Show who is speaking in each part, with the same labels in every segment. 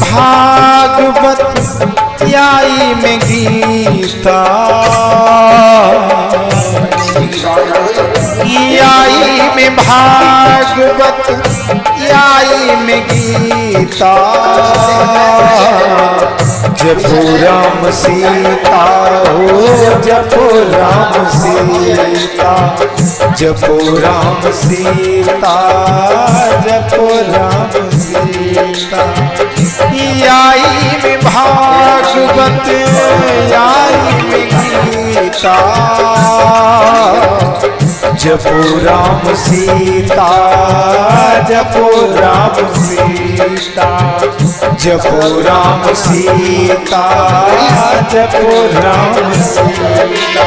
Speaker 1: भागवत याई में गीता, याई में भागवत याई में गीता, जपो राम सीता हो जपो राम सीता, जपो राम सीता जपो राम सीता, याई में भागवत याई में गीता, जपो राम सीता जपो राम सीता, जपो राम सीता जपो राम सीता।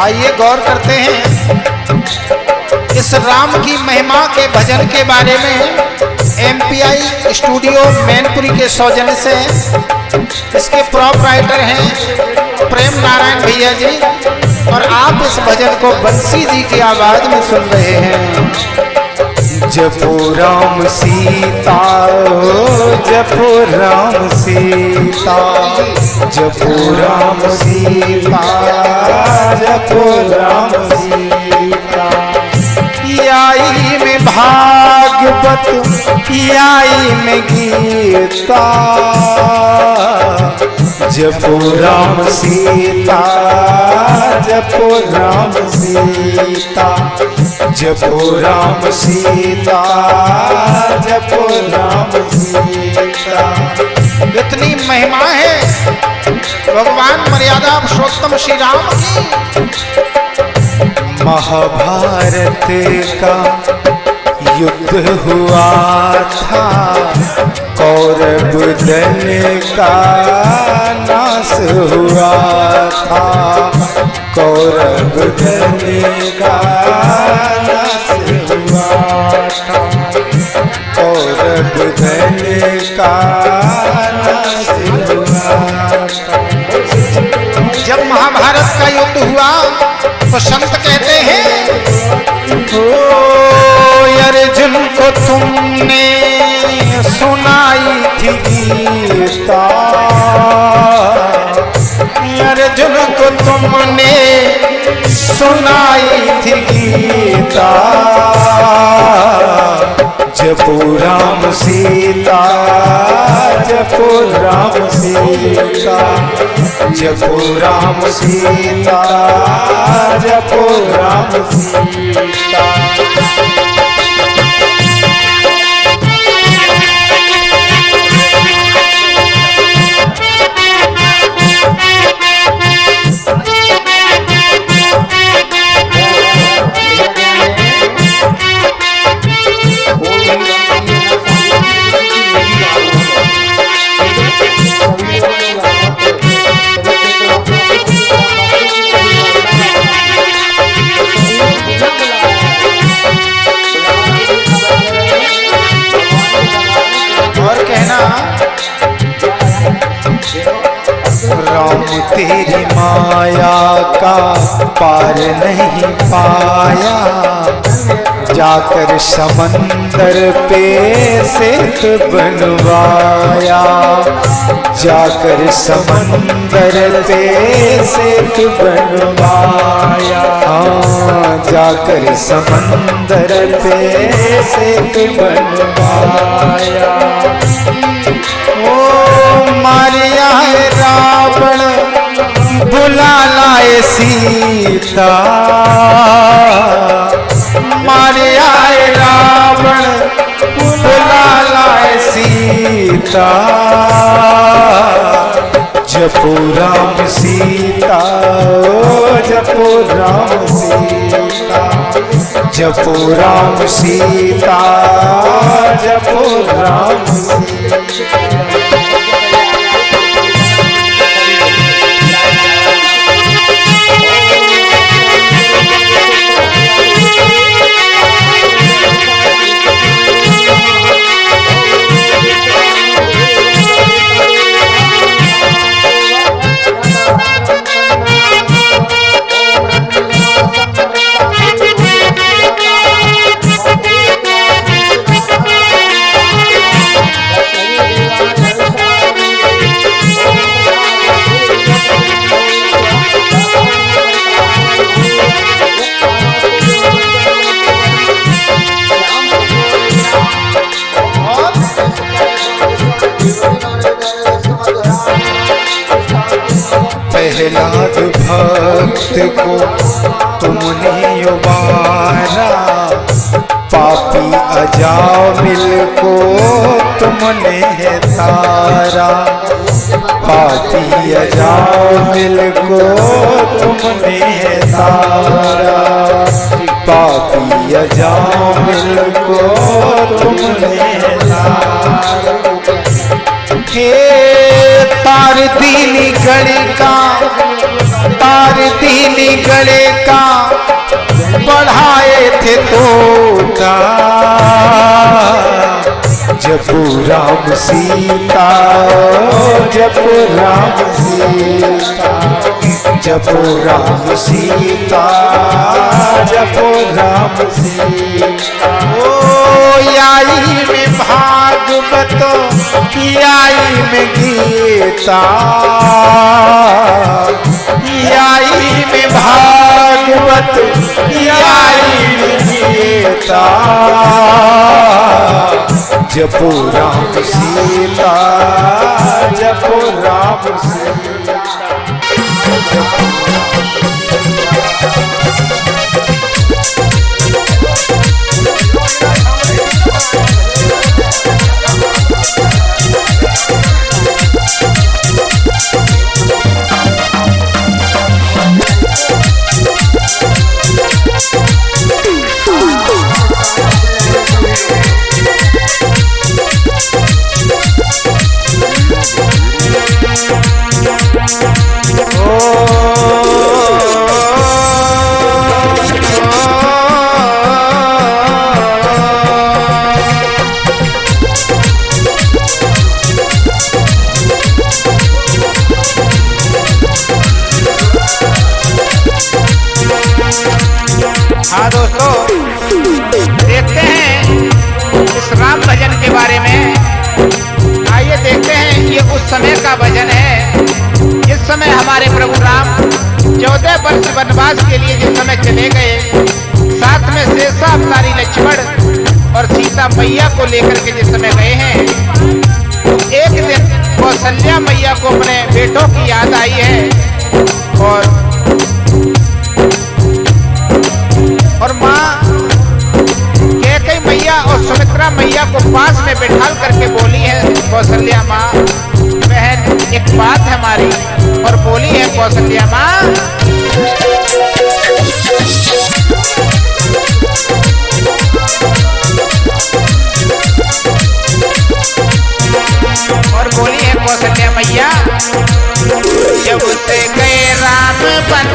Speaker 1: आइए गौर करते हैं इस राम की महिमा के भजन के बारे में। एमपीआई स्टूडियो मैनपुरी के सौजन्य से इसके प्रोपराइटर हैं प्रेम नारायण भैया जी, और आप इस भजन को बंसी जी की आवाज में सुन रहे हैं। जपो राम सीता जपो राम सीता, जपो राम सीता जपो राम सीता, याई में भागवत याई में गीता, जपो राम सीता जपो राम सीता, जपो राम सीता जपो राम सीता। इतनी महिमा है भगवान मर्यादा पुरुषोत्तम श्री राम की। महाभारत का युद्ध हुआ था, कौरव दल का नाश हुआ था, कौरव दल का नाश हुआ था, कौरव दल का नाश हुआ था। जब महाभारत का युद्ध हुआ तो संत कहते हैं, अर्जुन को तुमने सुनाई थी गीता, अर्जुन को तुमने सुनाई थी गीता, जपो राम सीता जपो राम सीता, जपो राम सीता जपो राम सीता। राम तेरी माया का पार नहीं पाया, जाकर समंदर पे सेतु बनवाया, जाकर समंदर पे सेतु बनवाया, जाकर समंदर पे सेतु बनवाया। मारिया है रावण बुला लाए सीता, बुला लाए सीता, जपो राम सीता, ओ जपो राम सीता, जपो राम सीता, जपो राम सीता। प्रहलाद भक्त को तुमने उबारा, पापी अजामिल को तुमने है तारा, पापी अजामिल को तुमने है तारा, पापी अजामिल को तुमने है तारा। हे तार दीनी गले का, तार दीनी गले का बढ़ाए थे तोता, जपो राम सीता, जपो राम सीता, जपो राम सीता, जपो राम सीता। ओ याई में भागवत, याई में गीता, याई में भागवत, याई में गीता, जपो राम सीता, जपो राम सीता।
Speaker 2: हाँ दोस्तों, देखते हैं इस राम भजन के बारे में। आइए देखते हैं, ये उस समय का भजन है जिस समय हमारे प्रभु राम 14 वर्ष वनवास के लिए जिस समय चले गए, साथ में शेषा अवतारी लक्ष्मण और सीता मैया को लेकर के जिस समय गए हैं, तो एक दिन कौशल्या मैया को अपने बेटों की याद आई है और माँ कैकेयी मैया और सुमित्रा मैया को पास में बिठाल करके बोली है कौशल्या माँ, बहन एक बात है हमारी, और बोली है कौशल्या माँ, और बोली है कौशल्या मैया, जब से गए राम बन,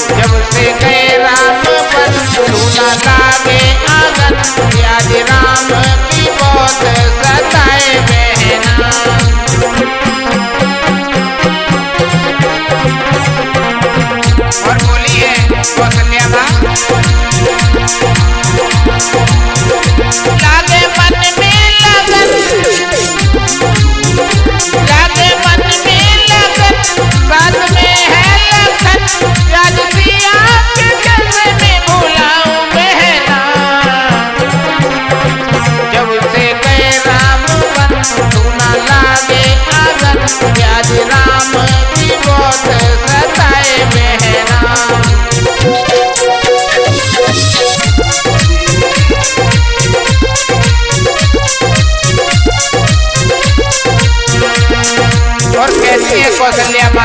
Speaker 2: जब से गए राम बन, सुना लागे आंगन, आज राम की बहुत सताए बहना।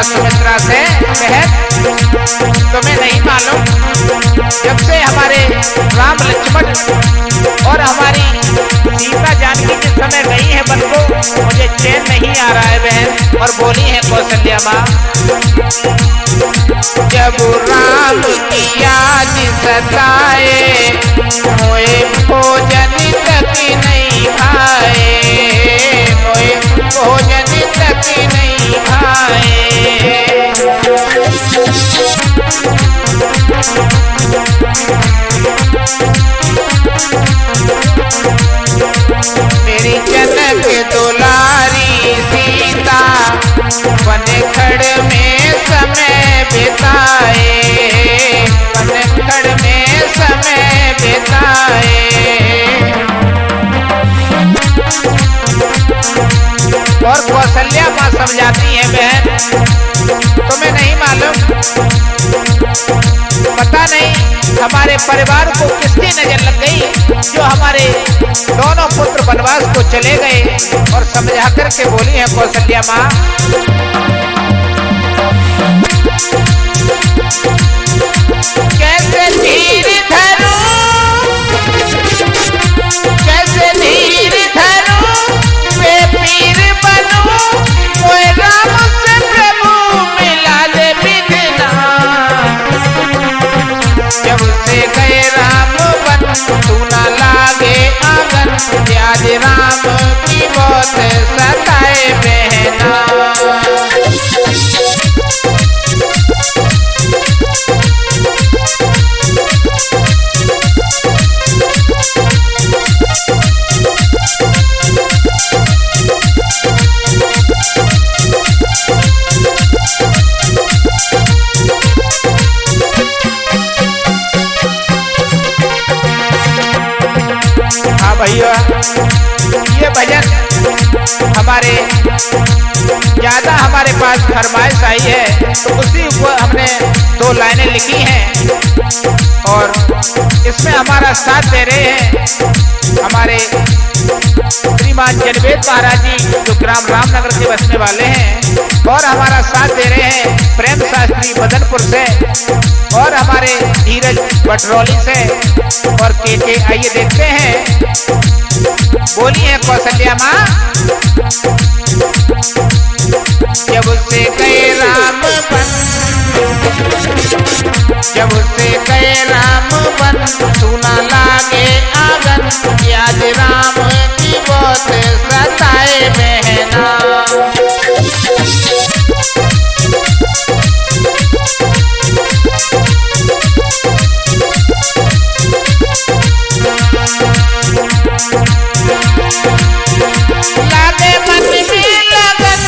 Speaker 2: सुमित्रा से, बहन तुम्हें नहीं मालूम, जब से हमारे राम लक्ष्मण और हमारी सीता जानकी जिस समय गई है वन को, मुझे चैन नहीं आ रहा है बहन। और बोली है कौशल्या माँ, जब राम की याद सताए, मोए भोजन तक नहीं खाए, मोए भोजन तक नहीं खाए। मेरी जनक दुलारी सीता वनखड़ में समय बिताए, वनखड़ में समय बिताए। और कौशल्या माँ समझाती है बहन, तुम्हें नहीं मालूम, पता नहीं हमारे परिवार को किसकी नजर लग गई, जो हमारे दोनों पुत्र वनवास को चले गए। और समझा करके बोली है कौशल्या माँ, कैसे धीर धरूं, कैसे धीर धरूं, वे पीर बनूं, मोए राम से प्रभु मिला दे बिधना। जब से गए राम बन, तू ना लागे आंगन, याद राम की बहुत सताए बहना। हाँ भैया, ये भजन हमारे ज्यादा हमारे पास फरमाइश आई है, तो उसी को हमने 2 लाइनें लिखी हैं। और इसमें हमारा साथ दे रहे हैं हमारे श्रीमान जनवेद महाराज जी, जो ग्राम रामनगर के बसने वाले हैं। और हमारा साथ दे रहे हैं प्रेम शास्त्री मदनपुर से, और हमारे धीरज बटरौली से, और के। आइए देखते हैं, बोली है कौशल्या माँ, जब से गए राम बन, जब से गए राम बन, तू ना लागे आंगन, याद राम की बहुत सताए बहना। लागे मन में लगन,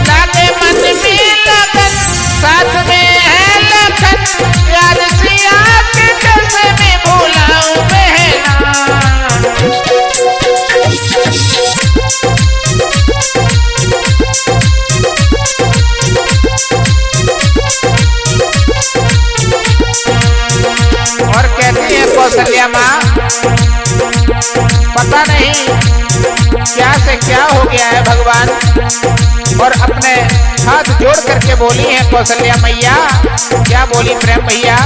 Speaker 2: लागे मन में लगन, साथ में है लखन, याद सिया के कैसे में भुलाऊं बहना। और कहती है कौशल्या माँ, पता नहीं क्या से क्या हो गया है भगवान। और अपने हाथ जोड़ करके बोली है कौशल्या मैया, क्या बोली प्रेम भैया,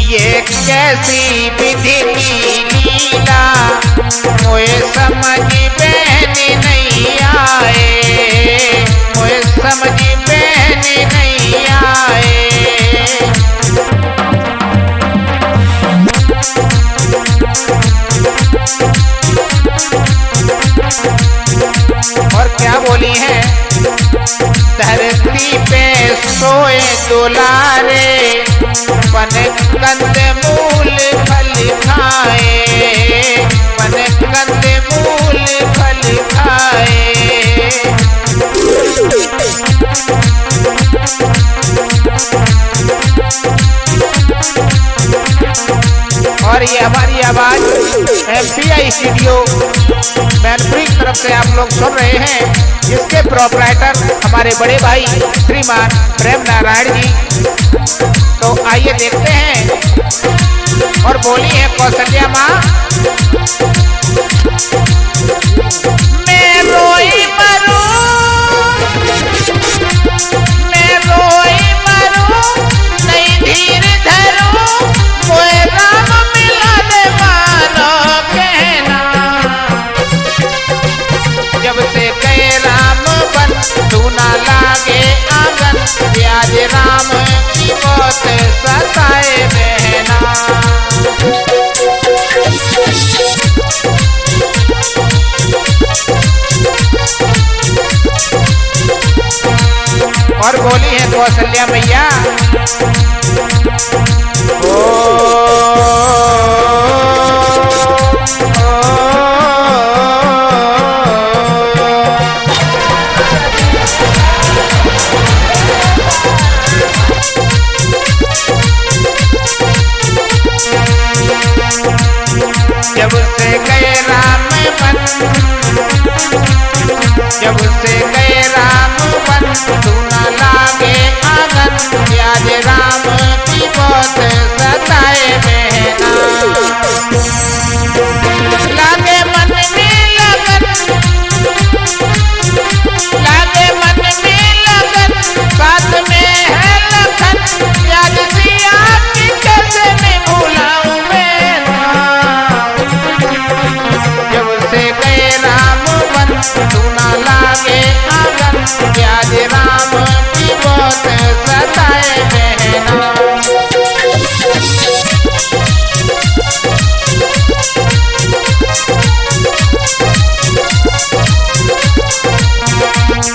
Speaker 2: ये कैसी विधि की लीला, मोए समझ बहन नहीं आए, मोए समझ बहन नहीं आए। और क्या बोली है, धरती पे सोए दुलारे, वन कंद मूल फल खाए, वन कंद मूल फल खाए। और ये हमारी आवाज MPI स्टूडियो मैनपुरी की तरफ से आप लोग सुन रहे हैं, जिसके प्रोपराइटर हमारे बड़े भाई श्रीमान प्रेम नारायण जी। तो आइए देखते हैं। और बोली है कौशल्या माँ, मैं रोई मरूं लागे आंगन, ब्याज राम की बहुत सताए बहना। और बोली है कौशल्या मैया, जब से गए राम बन, जब से गए राम बन, तू न लागे आंगन, ब्याज राम की बहुत सताए बहना। लागे मन में लगन, लागे मन में लगन, साथ में है लखन, ब्याज सिया की कैसे मैं भुलाऊं मैं ना। जब से गए राम बन, तू न लागे आंगन, ब्याज राम की बहुत सताए बहना।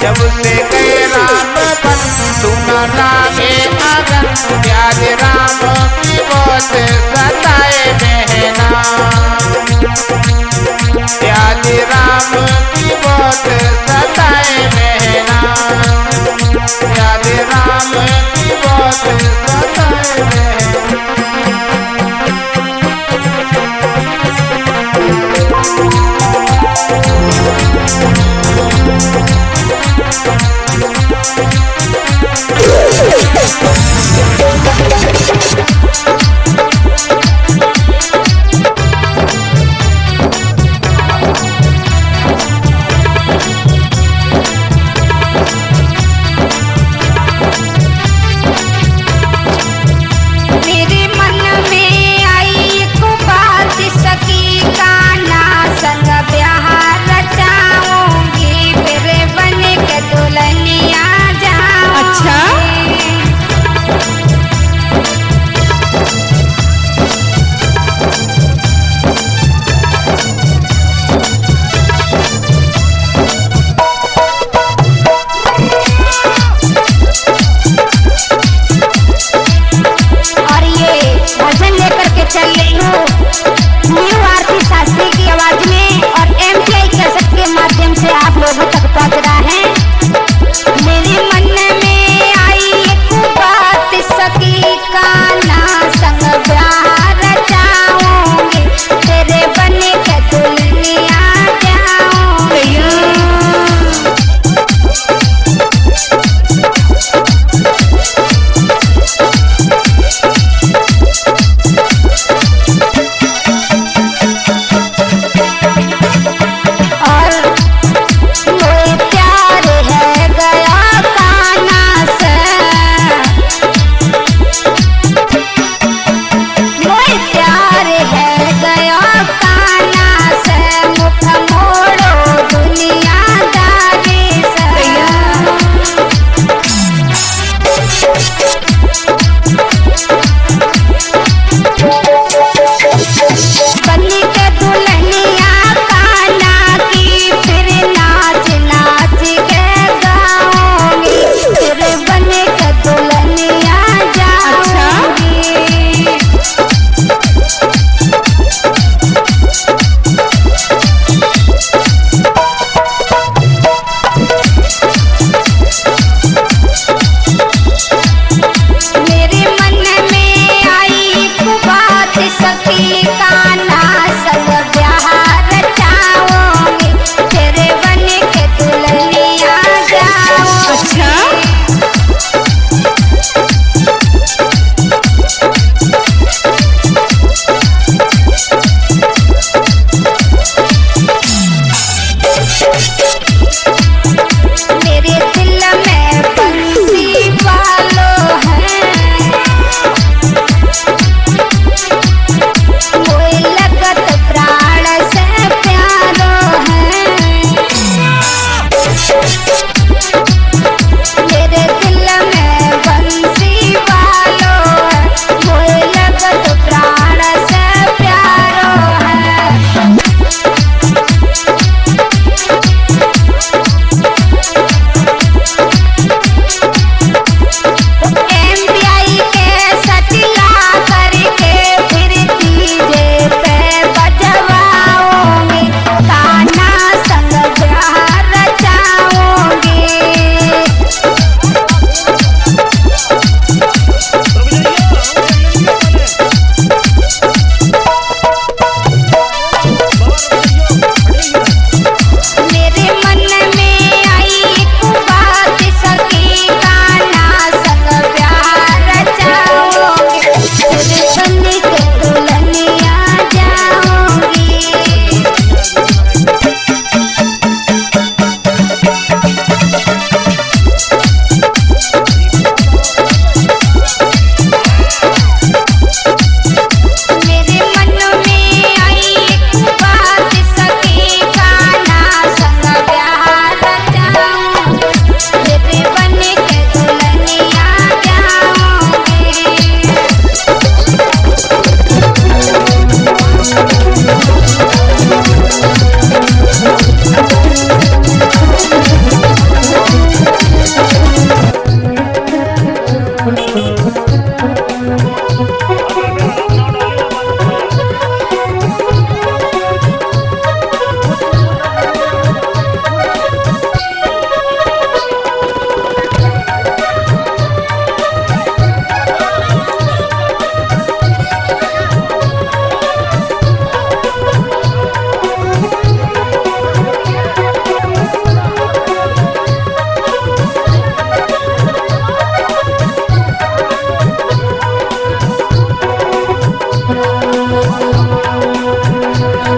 Speaker 2: जब से गए राम बन, तू न लागे आंगन, ब्याज राम की बहुत सताए बहना। ब्याज राम की बहुत सताए बहना, ब्याज राम की बहुत सताए बहना।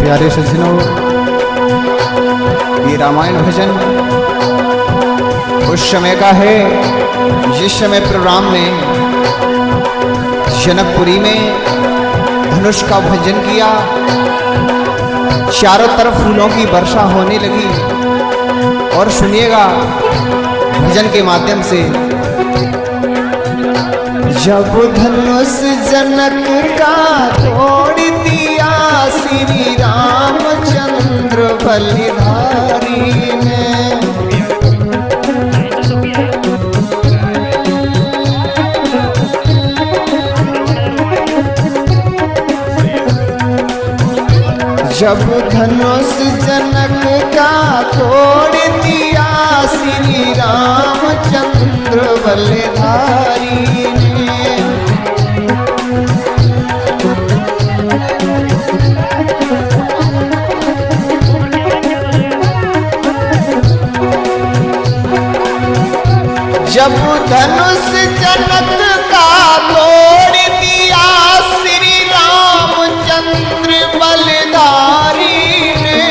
Speaker 3: प्यारे सज्जनों, ये रामायण भजन उस समय का है जिस समय प्रभु राम ने जनकपुरी में धनुष का भजन किया। चारों तरफ फूलों की वर्षा होने लगी। और सुनिएगा भजन के माध्यम से। जब धनुष जनक का तोड़ दिया श्री रामचंद्र बलिधारी ने, जब धनुष जनक का तोड़ दिया श्री रामचंद्र बलिधारी ने, जब धनुष जनक का तोड़ दिया श्री रामचंद्र बलिधारी ने,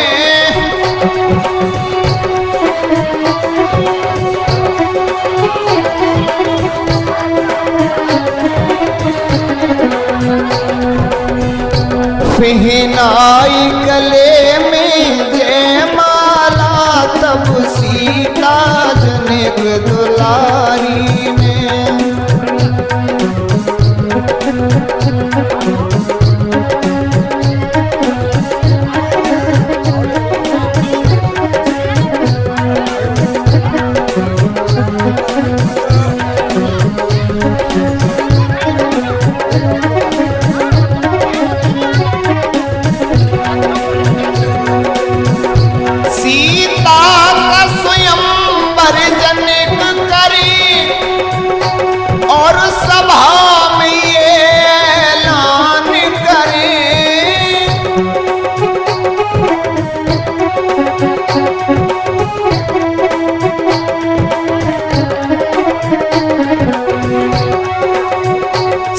Speaker 3: पहनाई गले में जयमाला तब सीता जनक दुलारी ने, सीता का स्वयंवर जनक करी और सभा में ये ऐलान करे,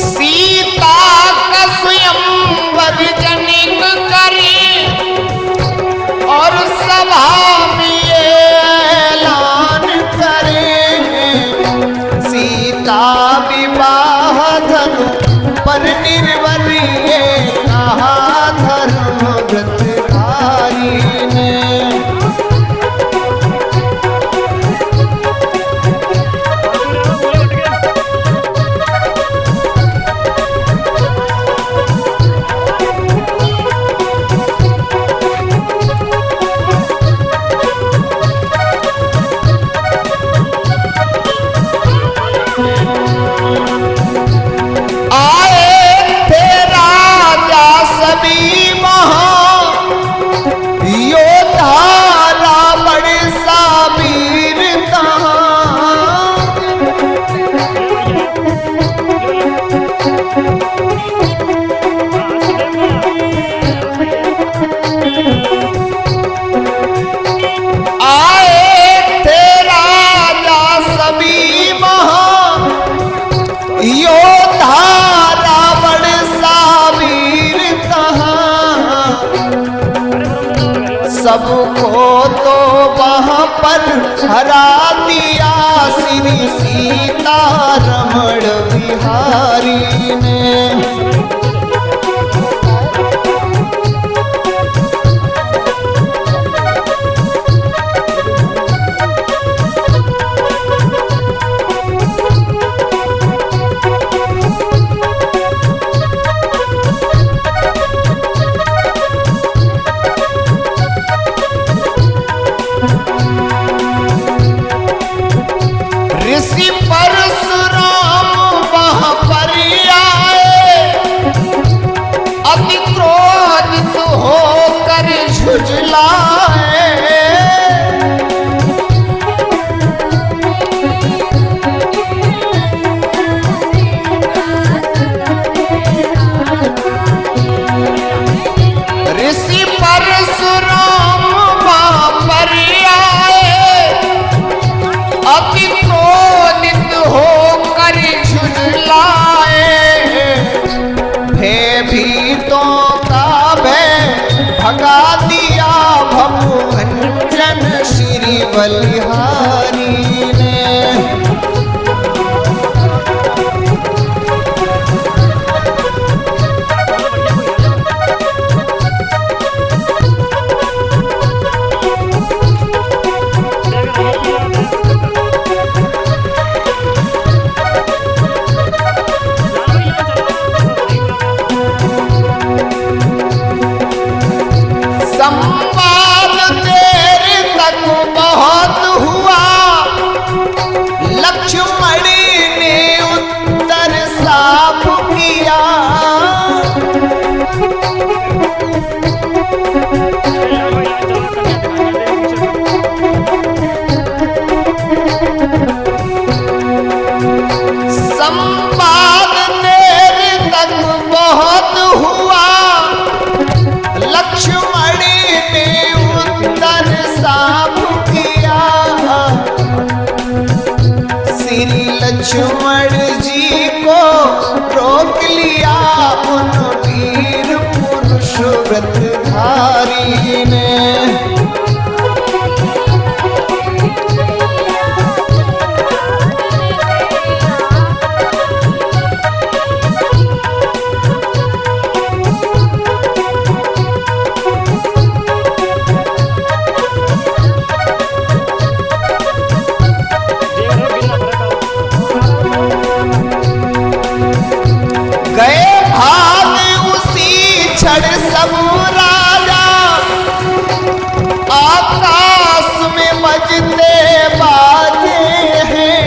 Speaker 3: सीता का स्वयंवर जनक करी और सभा में ये ऐलान करें, सीता विवाह धनु पर निर्भर ये कहा धर्म व्रतधारी ने, सबको तो वहां पर हरा दिया श्री सीता रमण बिहारी ने, ऋषि परशुराम वहां पर आए, अति क्रोधित होकर झुझलाए, ऋषि परशुराम वहां पर आए, अति क्रोधित होकर झुझलाए, भयभीतों का भय भगा लक्ष्मण ने उत्तर साफ किया, संवाद देर तक बहुत हुआ, लक्ष्मण ने उत्तर साफ किया। श्री लक्ष्मण जी को रोक लिया उन वीर पुरुष व्रतधारी ने। गए भाग उसी क्षण सब राजा, आकाश में बजते बाजे हैं।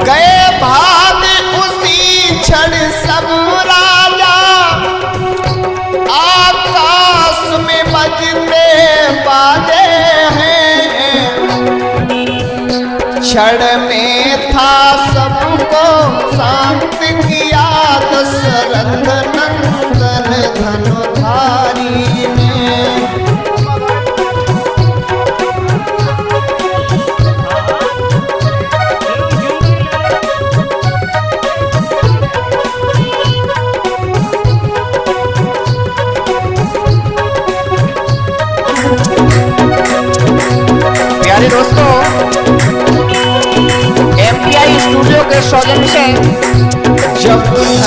Speaker 3: गए भाग उसी क्षण सब राजा, आकाश में बजते बाजे हैं। क्षण में था सबको शांत किया दशरथ नंदन धनुधारी ने।
Speaker 2: प्यारे दोस्तों, MPI स्टूडियो के सौजन्य से
Speaker 3: जब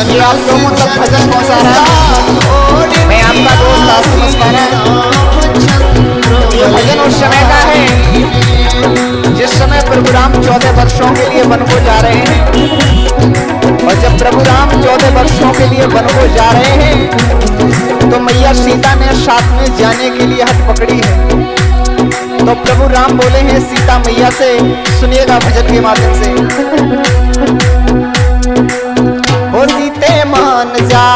Speaker 2: ये आप लोगों तक भजन पहुंचा रहा हूं, मैं आपका दोस्त आशीष पारा। ये भजन उस समय का है जिस समय प्रभु राम 14 वर्षों के लिए वन को जा रहे हैं। और जब प्रभु राम 14 वर्षों के लिए वन को जा रहे हैं तो मैया सीता ने साथ में जाने के लिए हाथ पकड़ी है। तो प्रभु राम बोले हैं सीता मैया से, सुनिएगा भजन के माध्यम से।
Speaker 3: ओ सीते मान जा,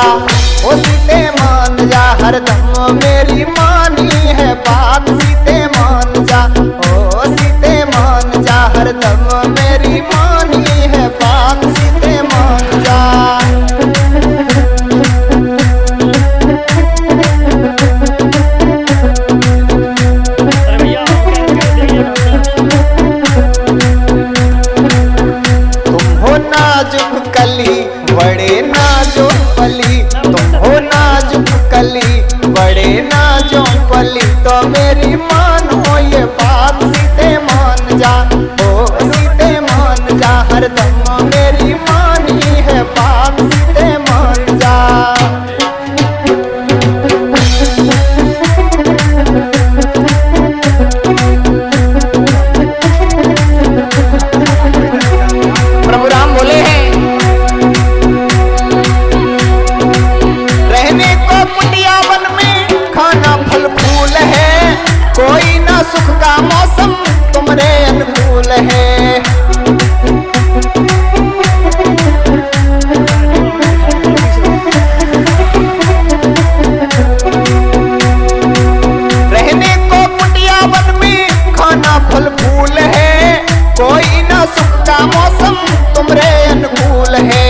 Speaker 3: ओ सीते मान जा, हरदम मेरी मानी है बात। सीते मान जा, ओ सीते मान जा, हरदम मेरी मानी है बात। सीते मान जा। नाजुक कली बड़े नाजुक पली, तुम हो नाजुक कली बड़े नाजुक पली। तो मेरी मानो ये बात, सीते मान जा, ओ सीते मान जा, हरदम मेरी मानी है बात। सीते मान जा।
Speaker 2: प्रभु राम बोले हैं
Speaker 3: रहने को कुटिया वन में, खाना फल फूल है, कोई ना सुख का मौसम तुमरे अनुकूल है। रहने को कुटिया वन में, खाना फल फूल है, कोई ना सुख का मौसम तुमरे अनुकूल है।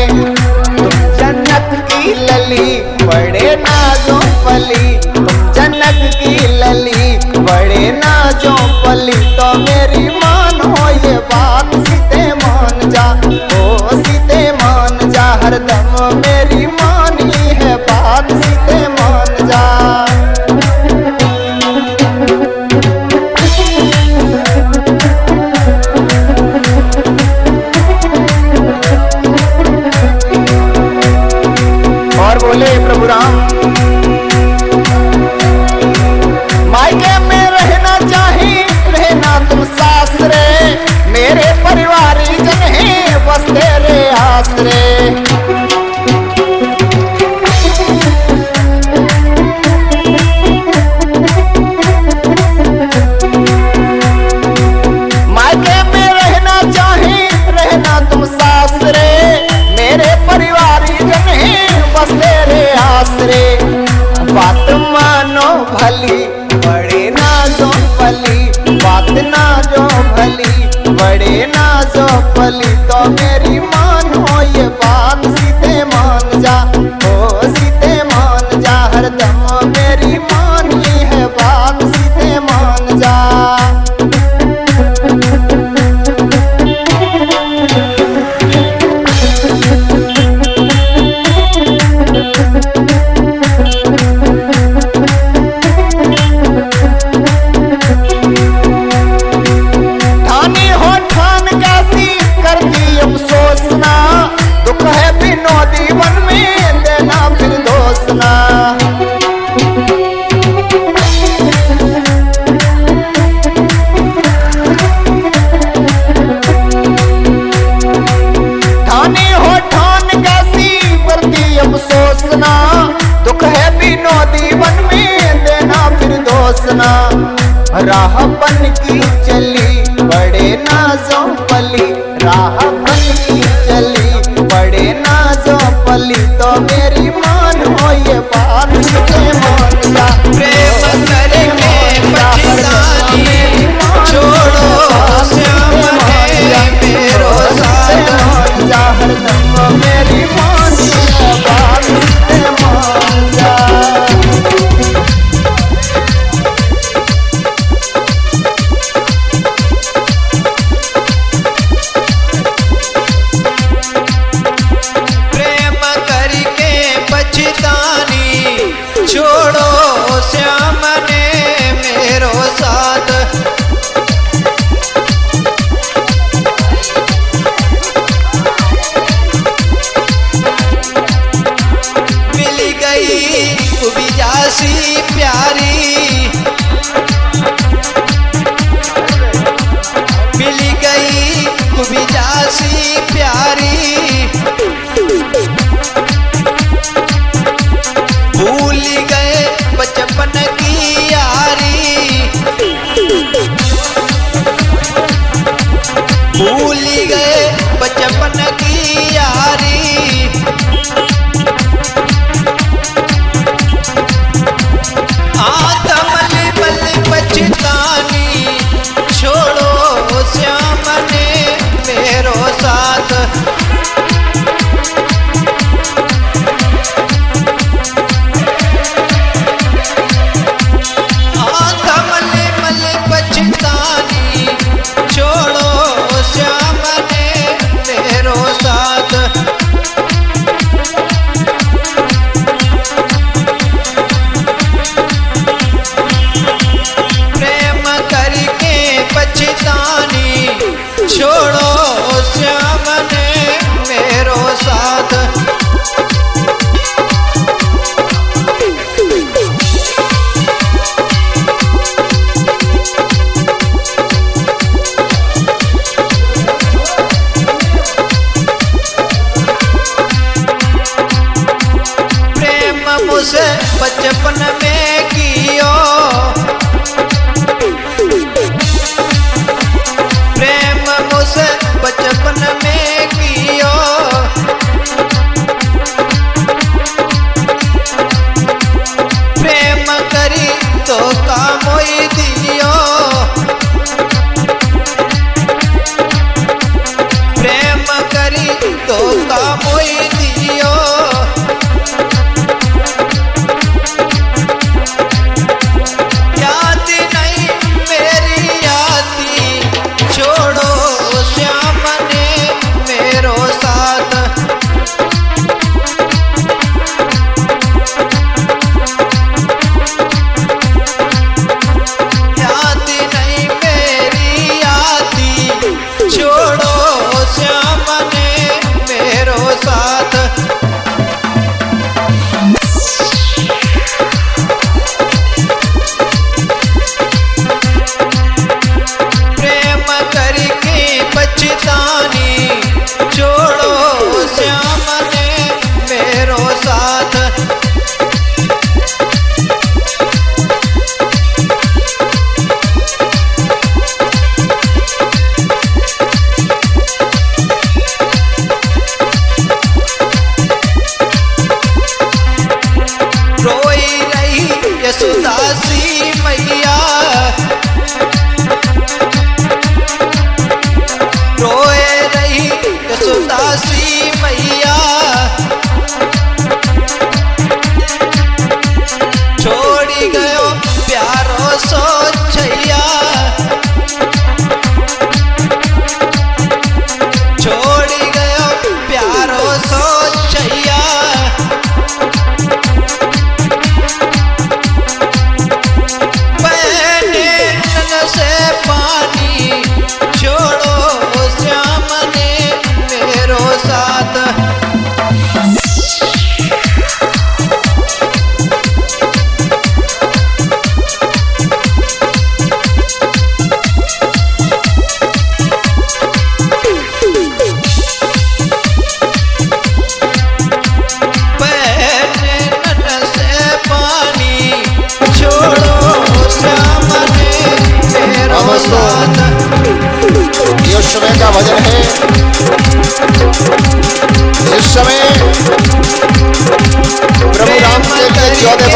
Speaker 3: तुम जन्नत की लली बड़े नाजों पली, तुम जन्नत की लली बड़े नाजों पली। तो मेरी मानो ये बात, सीते मान जा, ओ सीते मान जा, हरदम मेरी मानी है बात। सीते मान जा।
Speaker 2: और बोले प्रभु राम,
Speaker 3: मायके में रहना चाहे रहना तुम सासरे, मेरे परिवारी जन हैं बस तेरे आसरे। मेरी मान हो ये बात सीधे मान जा, ओ सीधे मान जा, हरदम मेरी मान ये है बात सीधे मान जा। ठानी हो ठान कैसी करती अफसोस ना, दुख है विनोदी वन में देना फिर दोष ना। ठानी हो ठान कैसी करती अफसोस ना, दुख है विनोदी वन में देना फिर दोष ना। राह बन की चली बड़े नाजों पली, राह बन की चली बड़े नाजों पली, तो मेरी मान हो ये बात मुझे मान जा।
Speaker 1: प्रेम करके पछतानी छोड़ो श्याम है मेरो साथ।
Speaker 3: मान जा हरदम मेरी मान ये बात मुझे मान जा।
Speaker 1: प्रेम करके पछतानी छोड़ो श्याम ने मेरो साथ। मिल गई कुबिजासी प्यारी, मिल गई कुबिजासी प्यारी, भूल गए बचपन की यारी, भूल गए बचपन की यारी। आत्मल बल पछतानी छोड़ो श्याम ने मेरो साथ। आत्मल बल पछतानी छोड़ो श्याम ने मेरो साथ। प्रेम करके पछतानी छोड़ो श्याम ने मेरो साथ। प्रेम मुझसे बचपन में कियो, प्रेम मुझसे बचपन में कियो, प्रेम करी तो काम होई दियो, प्रेम करी तो काम होई दियो।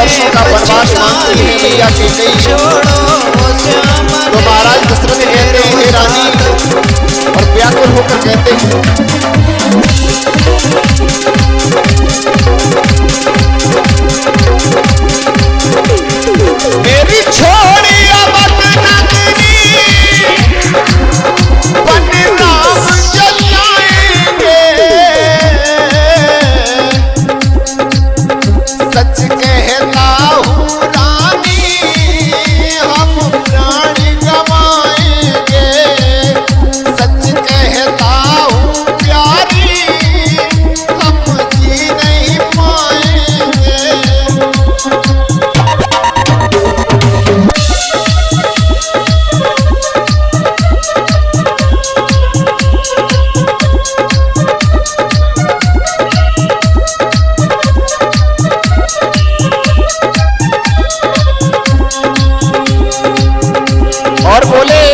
Speaker 3: वर्षों का वनवास मांगती है मैया कैकेयी। तो महाराज दशरथ कहते हैं हे रानी, और व्याकुल होकर कहते हैं मेरी छोड़ी अवध नगरी वन राम जलाएंगे, सच कहता हूँ रानी हम प्राण गवाएंगे, सच कहता हूँ प्यारी हम जी नहीं पाएंगे। और बोले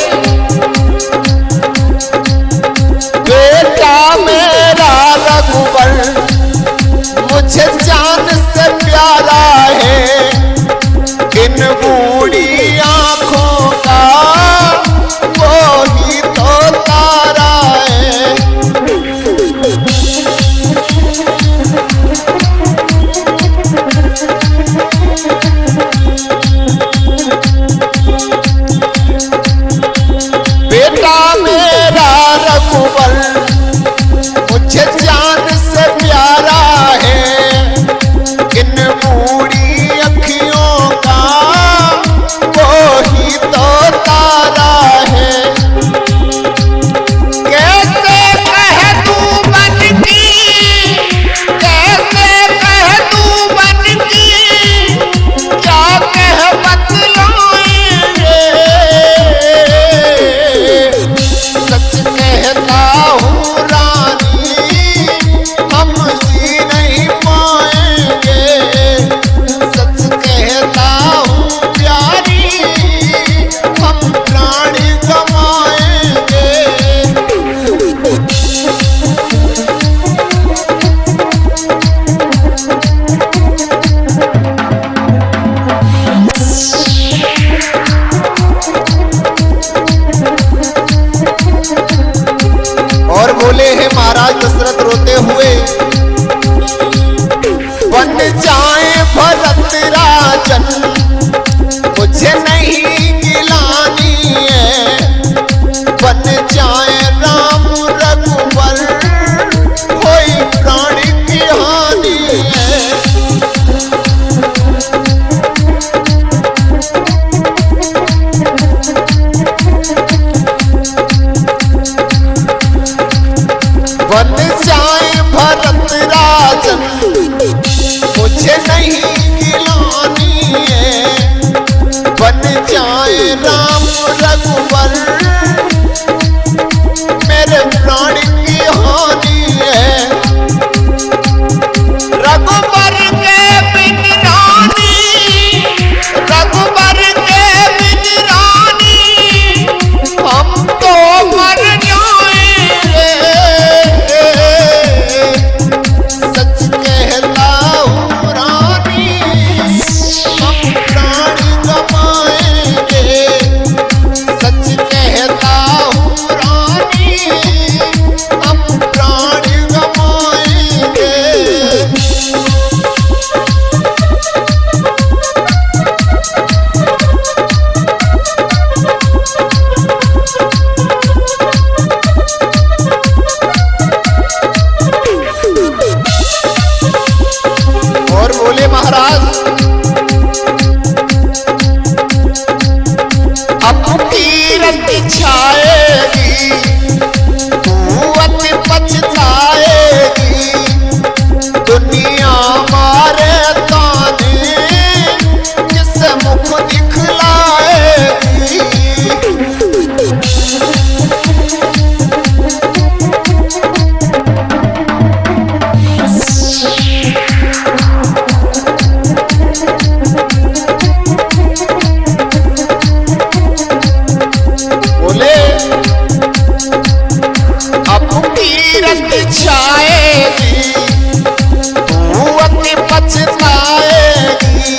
Speaker 3: बेटा मेरा रघुवर मुझे जान से प्यारा है, इन बूढ़ी आंखों का वो ही तो तारा है। बेटा मेरा रघुवर मुझे जान से प्यारा है, इन बूढ़ी अखियों का वो ही तो तारा है। कैसे कह तू बन की, कैसे कह तू बन की, क्या कह बतलाएंगे, सच कहता हूँ रानी हम जी नहीं पाएंगे, सच कहता हूँ प्यारी हम प्राण गवाएंगे। और बोले हैं महाराज दशरथ रोते हुए बन जाए भरत राजन मुझे नहीं गिलानी है, बन जाए राम रघुवर कोई प्राण की हानि है। बन जाए भरत राजन मुझे नहीं गिलानी है, बन जाए राम रघुवर मेरे प्राण की हानि है। रघुवर के बिन रानी, रघुवर के बिन रानी हम तो मर जाएंगे, सच कहता हूँ रानी हम प्राण गवाएंगे, सच कहता हूँ रानी हम प्राण गवाएंगे। और बोले महाराज अब तीरथ छाएगी तू अति पछताएगी, दुनिया मारे ताने किस मुख दिखलाएगी। बोले अब तीरथ छाएगी तू अति पछताएगी,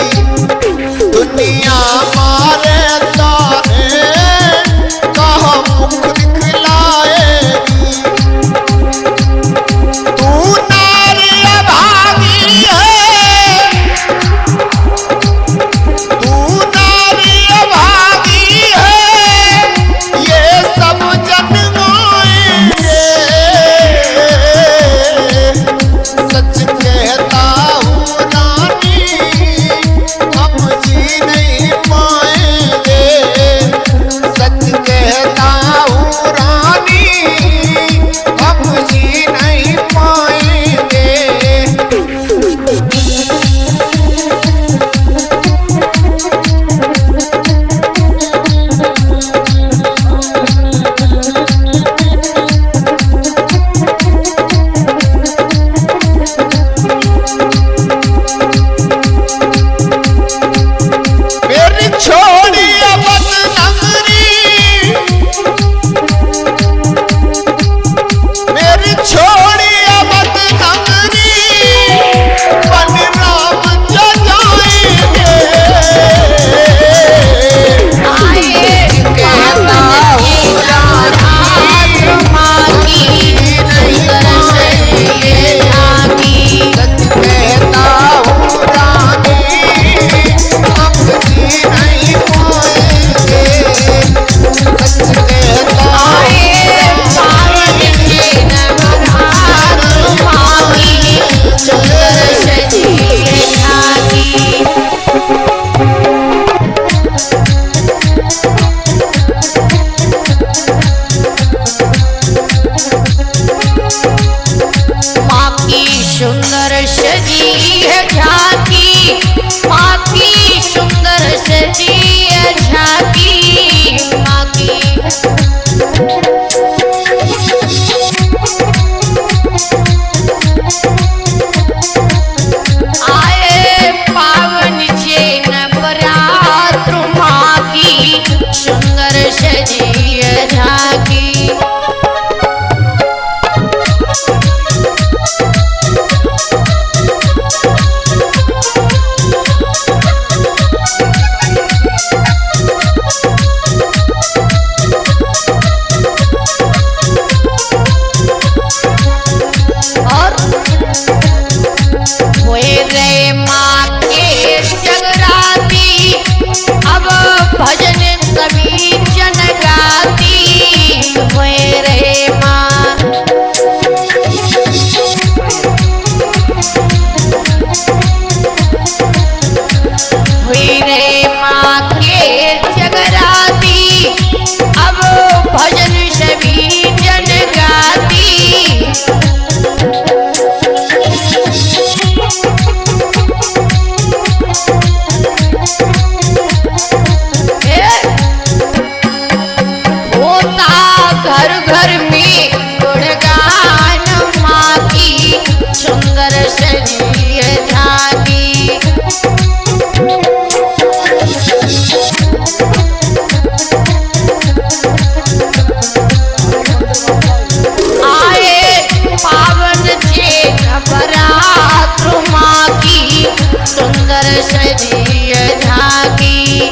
Speaker 4: सजी झांकी।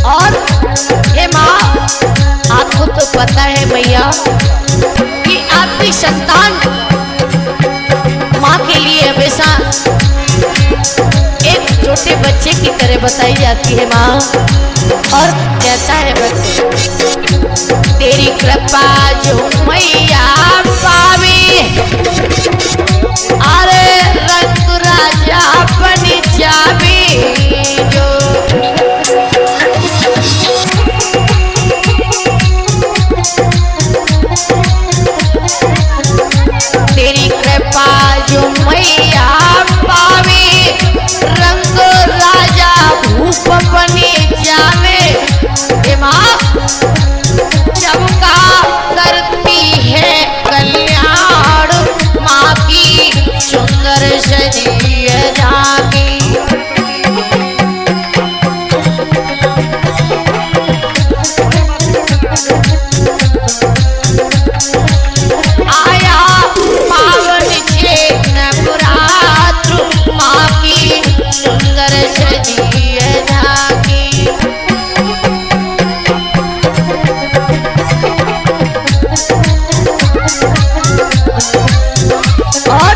Speaker 4: और हे माँ, आपको तो पता है मैया कि आपकी संतान माँ के लिए हमेशा एक छोटे बच्चे की तरह बताई जाती है माँ। और कहता है बच्चे, तेरी कृपा जो मैया पावी, अरे रंग राजा बन जावी जो। तेरी कृपा जो मैया पावी, रंग राजा भूप बनी जावे। हे माँ, चमका करती है कल्याण, माँ की सुंदर सजी झांकी। आया पावन छे नवरात्र, माँ की सुंदर सजी झांकी। और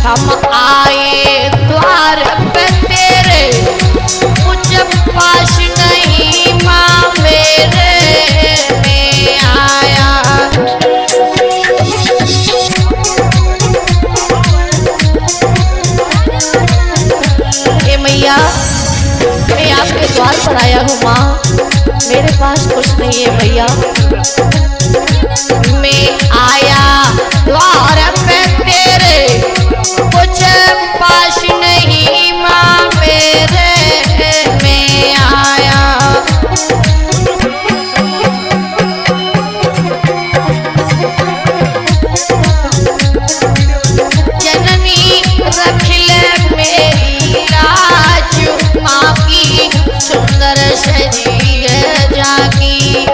Speaker 4: हम आए द्वार पे तेरे, कुछ पास नहीं माँ मेरे में आया। हे मैया, मैं आपके द्वार पर आया हूँ माँ, मेरे पास कुछ नहीं है मैया। मैं आया द्वार पे तेरे, कुछ पास नहीं माँ मेरे में आया। जननी रख ले मेरी लाज, माँ की सुंदर सजी झांकी।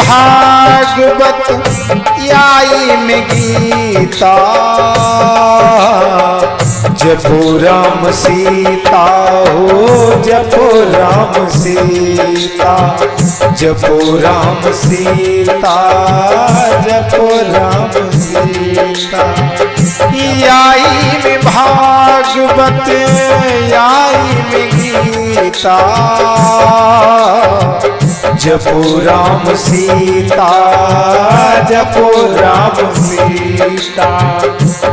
Speaker 3: भागवत याई में गीता, जपो राम सीता हो जपो राम सीता, जपो राम सीता, जपो राम सीता। याई में भागवत याई में गीता, जपो राम सीता, जपो राम सीता,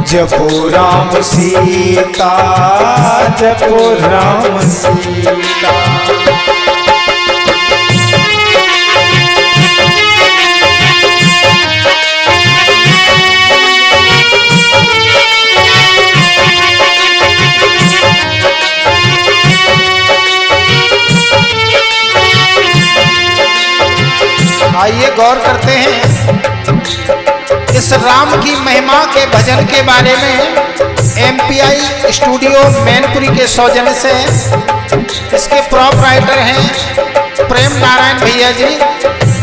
Speaker 3: जपो राम सीता, जपो राम सीता।
Speaker 2: आइए गौर करते हैं इस राम की महिमा के भजन के बारे में। MPI स्टूडियो मैनपुरी के सौजन्य से इसके प्रोपराइटर हैं प्रेम नारायण भैया जी,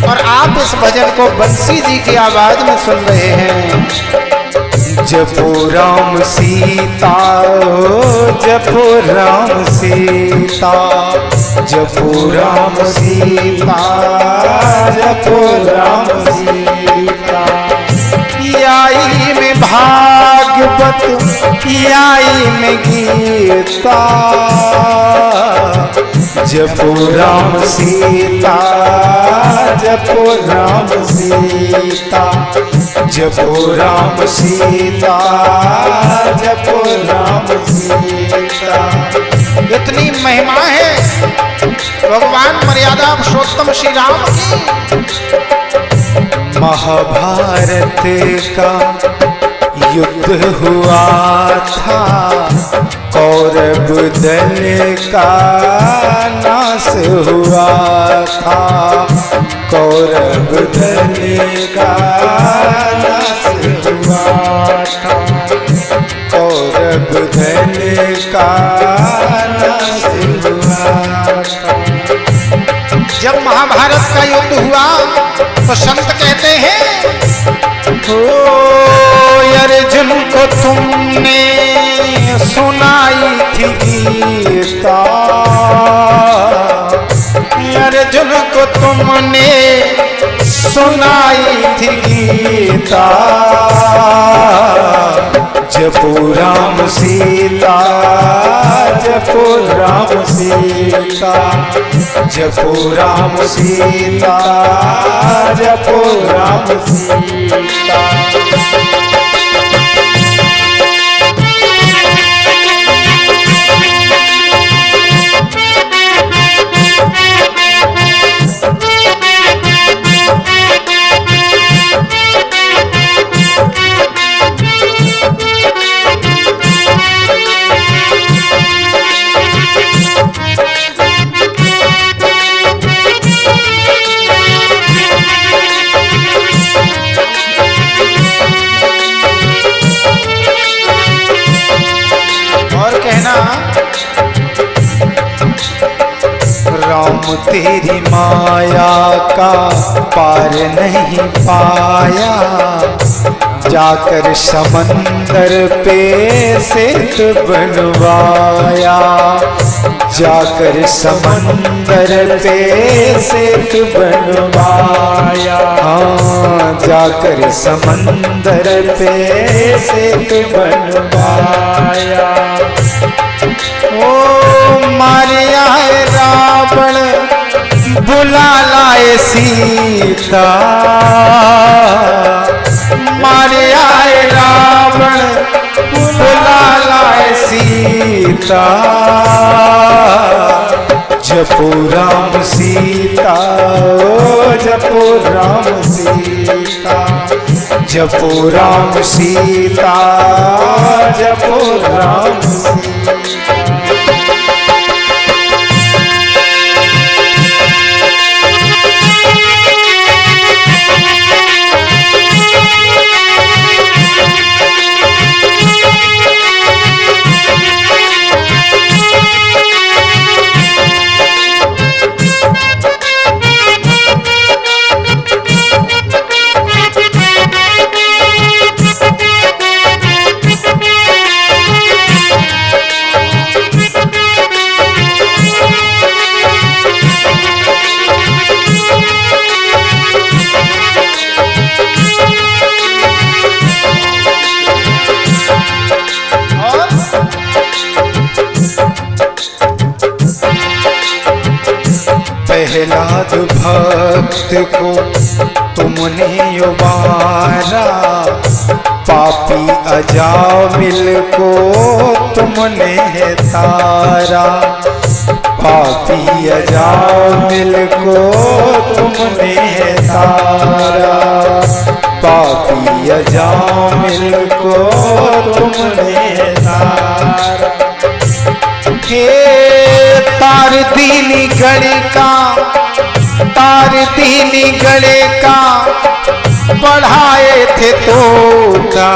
Speaker 2: और आप इस भजन को बंसी जी की आवाज में सुन रहे हैं।
Speaker 3: जपो राम सीता जपो राम सीता, जपो राम सीता, जपो राम सीता। याई में भागवत याई में गीता, जपो राम सीता, जपो राम सीता, जपो राम सीता, जपो राम सीता।
Speaker 2: इतनी महिमा है भगवान मर्यादा पुरुषोत्तम श्री राम की।
Speaker 3: महाभारत का युद्ध हुआ था, कौरव दल का नाश हुआ था, कौरव दल का नाश हुआ था, कौरव दल का नाश हुआ था।
Speaker 2: जब महाभारत का युद्ध हुआ तो संत कहते हैं,
Speaker 3: ओ अर्जुन को तुमने सुनाई थी गीता, अर्जुन को तुमने सुनाई थी गीता, जपो राम सीता, जपो राम सीता, जपो राम सीता, जपो राम सीता।
Speaker 2: और कहना,
Speaker 3: राम तेरी माया का पार नहीं पाया, जाकर समंदर पे सेतु बनवाया, जाकर समंदर पे सेतु बनवाया, हाँ जाकर समंदर पे सेतु बनवाया। ओ मारिया है रावण बुला लाए सीता, मारिया है रावण बुला लाए सीता, जपो राम सीता, ओ जपो राम सीता, जपो राम सीता, जपो राम सीता।
Speaker 1: प्रहलाद भक्त को तुमने उबारा, पापी अजामिल को तुमने तारा, पापी अजामिल को तुमने तारा, पापी अजामिल को तुमने तारा। के तार दीनी गढ़े का, तार दीनी गढ़े का बढ़ाए थे तोता,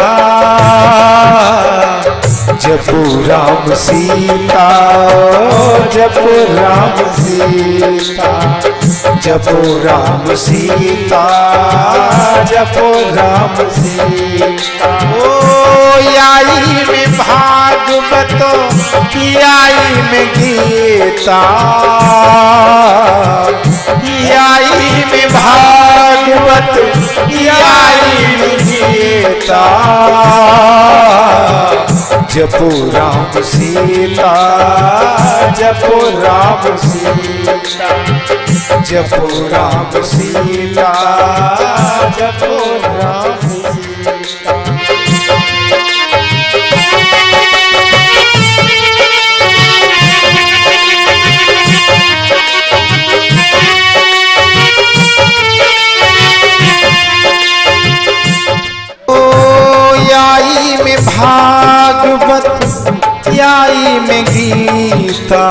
Speaker 1: जपू राम सीता, जपू राम सीता, जपू राम सीता, जपू राम सीता। ओ आई में भागवत, आई में गीता, आई में भागवत, आई में गीता, जपू राम सीता, जपू राम सीता, जपू राम सीता, जपू राम सीता। आई में भागवत, आई में गीता,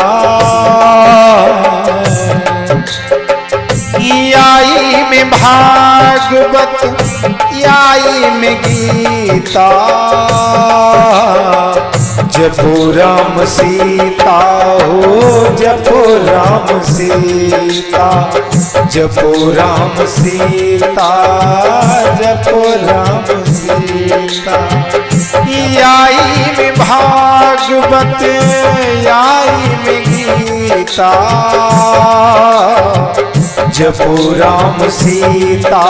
Speaker 1: आई में भागवत, आई में गीता, जपू राम सीता हो, जपू राम सीता, जपू राम सीता, जपू राम सीता। आई में भागवत, आई में गीता, जपू राम सीता,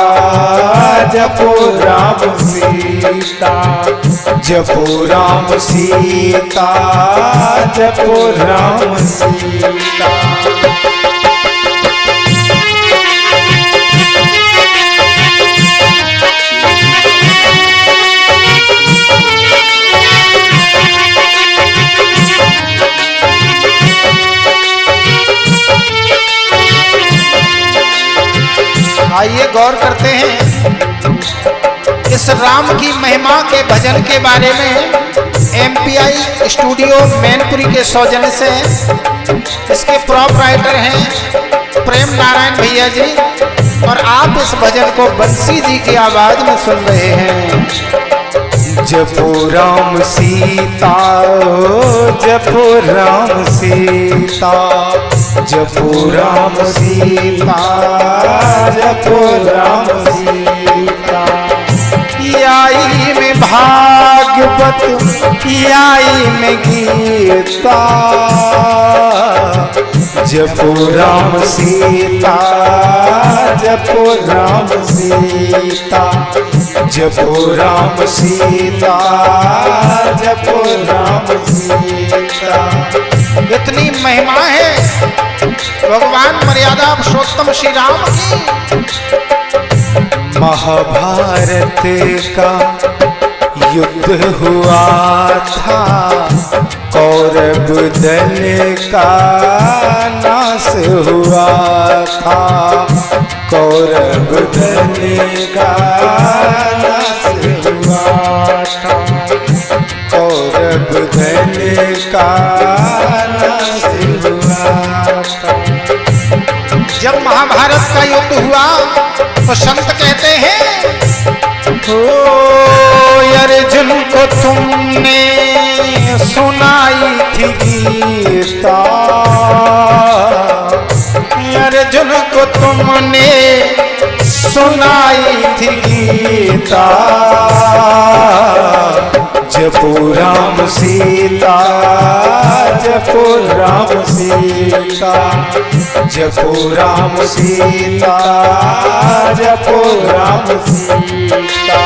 Speaker 1: जपू राम सीता, जपू राम सीता, जपू राम सीता। आइए गौर करते हैं इस राम की महिमा के भजन के बारे में। MPI स्टूडियो मैनपुरी के सौजन्य से इसके प्रोपराइटर हैं प्रेम नारायण भैया जी, और आप इस भजन को बंसी जी की आवाज में सुन रहे हैं। जपू राम सीता, जपू राम सीता, जपू राम सीता, जपू राम सीता। आई में भागवत, आई में गीता, जपू राम सीता, जपू राम सीता, जपू राम सीता, जपू राम सीता। इतनी महिमा है भगवान मर्यादा पुरुषोत्तम श्री राम की। महाभारत का युद्ध हुआ था, कौरव दल का नाश हुआ था, कौरव दल का नाश हुआ था, कौरव दल का नाश हुआ था। जब महाभारत का युद्ध हुआ तो संत कहते हैं, हो अर्जुन को तुमने सुनाई थी गीता, अर्जुन को तुमने सुनाई थी गीता, जपू राम सीता, जपू राम सीता, जपू राम सीता, जपू राम सीता।